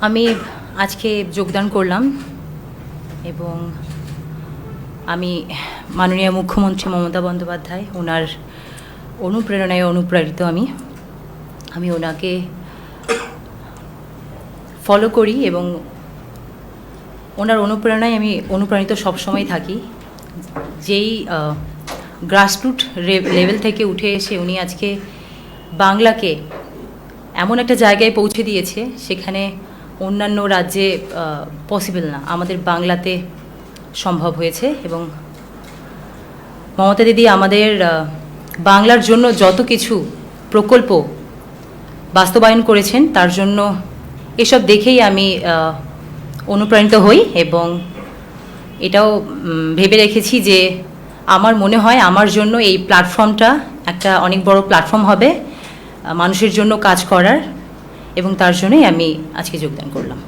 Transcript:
আমি আজকে যোগদান করলাম এবং আমি মাননীয় মুখ্যমন্ত্রী মমতা বন্দ্যোপাধ্যায় ওনার অনুপ্রেরণায় অনুপ্রাণিত। আমি ওনাকে ফলো করি এবং ওনার অনুপ্রেরণায় আমি অনুপ্রাণিত সবসময় থাকি। যেই গ্রাসরুট লেভেল থেকে উঠে এসে উনি আজকে বাংলাকে এমন একটা জায়গায় পৌঁছে দিয়েছে সেখানে অন্যান্য রাজ্যে পসিবল না, আমাদের বাংলাতে সম্ভব হয়েছে। এবং মমতা দিদি আমাদের বাংলার জন্য যত কিছু প্রকল্প বাস্তবায়ন করেছেন তার জন্য এসব দেখেই আমি অনুপ্রাণিত হই এবং এটাও ভেবে রেখেছি যে আমার মনে হয় আমার জন্য এই প্ল্যাটফর্মটা একটা অনেক বড় প্ল্যাটফর্ম হবে মানুষের জন্য কাজ করার, এবং তার জন্যই আমি আজকে যোগদান করলাম।